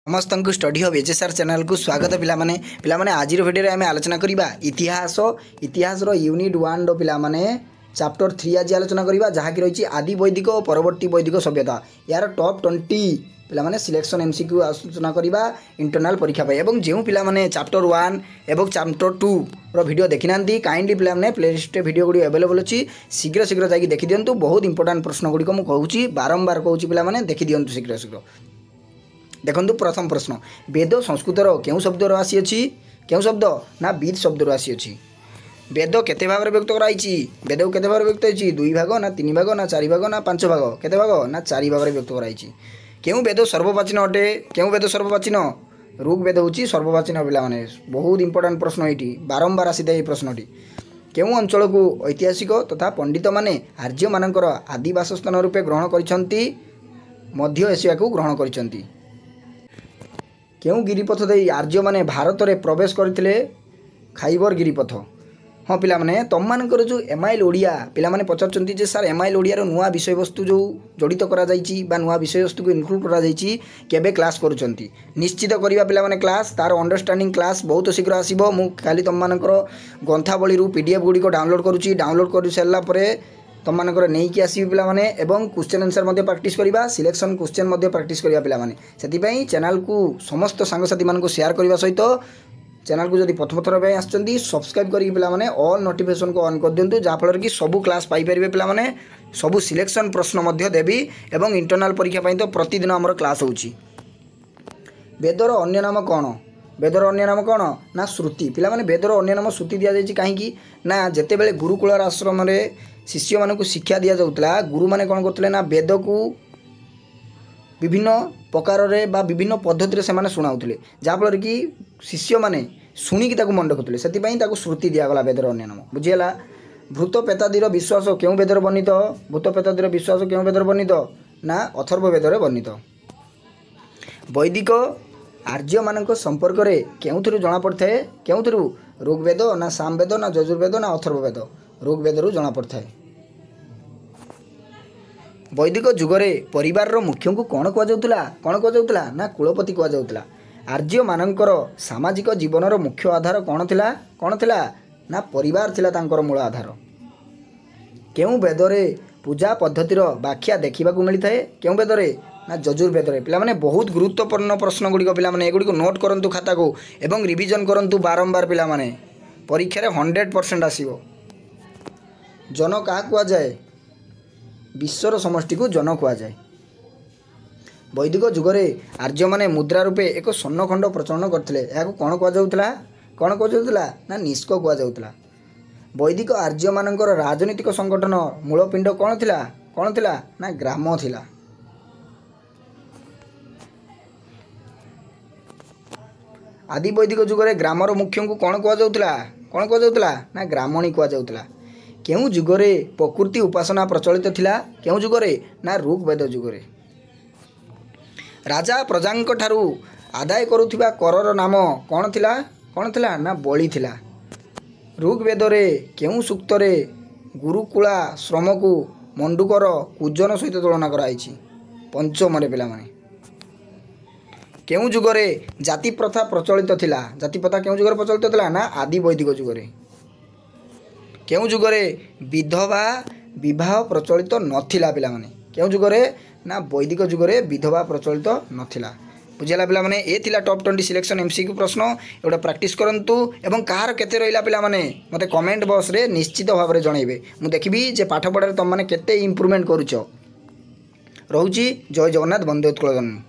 समस्त को study of HSR channel को स्वागत पिलामाने आज भिडियो आम आलोचना करवा इतिहास यूनिट 1 रो पिलामाने चैप्टर 3 आज आलोचना करवा जहाँकि रही आदि वैदिक और परवर्ती वैदिक सभ्यता यार टॉप 20 पिलामाने सिलेक्शन एमसीक्यू आलोचना करवा इंटरनल परीक्षा एवं जो पिलामाने चैप्टर 1 एवं चैप्टर 2 रो वीडियो देखि नांती काइंडली पिलामाने प्लेलिस्ट वीडियो गुडी अवेलेबल अछि शीघ्र जाकि देखि दियंतु। बहुत इंपोर्टेंट प्रश्न गुडी को मु कहूची बारंबार कहूची पिलामाने देखि दियंतु शीघ्र देखंतु। प्रथम प्रश्न वेद संस्कृतर केउ शब्द आसी अछि केउ शब्द ना विद शब्द आसी अछि। वेद केते भाग रे व्यक्त कराइछि वेद केते भाग रे व्यक्त होइछि 2 भाग ना 3 भाग ना 4 भाग ना 5 भाग केते भाग ना 4 भाग रे व्यक्त कराइछि। केउ वेद सर्ववाचीन अटे केउ वेद सर्ववाचीन ऋग्वेद होछि सर्ववाचीन पिला माने बहुत इंपोर्टेंट प्रश्न एठी बारंबार आसीते ए प्रश्नटी। केउ अंचल को ऐतिहासिक तथा पंडित माने आर्य मानकर आदि वासस्थान रूपे ग्रहण करिसंती मध्य एशिया को ग्रहण करिसंती। केउ गिरिपथ दे आर्य माने भारत में प्रवेश करथिले खाइबर गिरिपथ। हाँ पिला माने तुम मानकर जो एमआईएल ओडिया पिला माने पचारचंती जे सर एमआईएल ओडिया रो नुआ विषय वस्तु जो जड़ित करा जाइछि बा नुआ विषय वस्तु को इनक्लूड करा जाइछि केबे क्लास करूचंती निश्चित करिवा पिला माने क्लास तार अंडरस्टैंडिंग क्लास बहुत शीघ्र आसीबो। मु खाली तुम मानकर ग्रंथावली रु पीडीएफ गुडी को डाउनलोड करूची डाउनलोड कर सारला परे तुम मानकर नहीं कि आसीबे पिला माने एवं क्वेश्चन आंसर मध्ये प्रैक्टिस करिवा सिलेक्शन क्वेश्चन मध्ये प्रैक्टिस करिवा पिला माने सेति चैनल को समस्त सांगसाथी मान को शेयर करने सहित चैनल को जदि प्रथम थर आसछंती सब्सक्राइब करी पिला माने ऑल नोटिफिकेशन को ऑन कर दियंतु जहाँ फल कि सबू क्लास पाई परिबे पिला माने सबू सिलेक्शन प्रश्न मध्ये देबी एवं इंटरनल परीक्षा पई तो प्रतिदिन हमर क्लास होउची। वेदर अन्य नाम कौन वेदर अन्य नाम कौन ना श्रुति पिला माने वेदर अन्य नाम श्रुति दिया जायछि काहेकि ना जेते बेले गुरुकुल आश्रम रे शिष्य मानक शिक्षा दि जाउतला गुरु माने कौन करथले ना वेद को विभिन्न प्रकार रे बा विभिन्न पद्धति रे से माने सुनाउथले जहाँ फल कि शिष्य माने शुणिकी मन रखुले से श्रुति दिगला वेदर अन्य नाम बुझीगला। भूत पेतादीर विश्वास क्यों वेदर वर्णित भूत पेतादीर विश्वास क्यों वेदर वर्णित ना अथर्व वेदर वर्णित। वैदिक आर्य मानक संपर्क रे केउथरु जना पड़थाय केउथरु ऋग्वेद ना सामवेद ना यजुर्वेद ना अथर्ववेद ऋग्वेद रु जना पड़थाय। वैदिक जुगरे परिवार रो मुख्य को कौन कहुला ना कुलपति कहुला। आर्य मानकर सामाजिक जीवनर मुख्य आधार कौन थिला ना परिवार थिला तांकर मूल आधार। केउ वेदरे पूजा पद्धतिर व्याख्या देखा मिलता है केउ वेदरे ना यजुर्वेदरे पिला माने बहुत गुरुत्वपूर्ण प्रश्न गुड़िक पिला माने एगुड़ी को नोट करंतु खाता को एवं रिविजन करंतु बारंबार पिला माने परीक्षा रे 100% आसीबो। जन का कुआ जाए विश्वर समष्टि को जन कुआ जाए। वैदिक जुगरे आर्य माने मुद्रा रूपे एक स्वर्णखंड प्रचलन करथिले याको कौन कहुला ना निष्क कहुला। वैदिक आर्य मानकर राजनीतिक संगठन मूलपिंड कौन थिला ना ग्राम थिला। आदि वैदिक जुगरे ग्रामर मुख्य को कौन कहुला ना ग्रामणी कहुला। केउ जुगरे प्रकृति उपासना प्रचलित थिला केउ जुगरे ना ऋग्वेद जुगरे। राजा प्रजांक ठारू आदाय करुथिबा करर नाम कौन थिला ना बलि थिला। ऋग्वेदरे केउ सूक्तरे गुरुकुला श्रम को मंडूकर कूजन सहित तुलना कराइछि पंचम पिला माने। केउ जुगरे जाति प्रथा प्रचलित थिला जाति प्रथा केउ जुगरे प्रचलित थिला ना आदि वैदिक जुगरे। केउ जुगरे विधवा विवाह प्रचलित नथिला पिला माने केउ जुगरे ना वैदिक जुगरे विधवा प्रचलित नथिला बुझेला पिला माने। ए थिला टॉप 20 सिलेक्शन एमसीक्यू प्रश्न एटा प्रैक्टिस करंतु एवं कहार केते रहिला पिला माने मते कमेंट बॉक्स रे निश्चित भाव रे जणाइबे मु देखिबी जे पाठ पढारे तुम माने केते इंप्रूवमेंट करूचो। रहूची जय जगन्नाथ वंदे उत्कल जननी।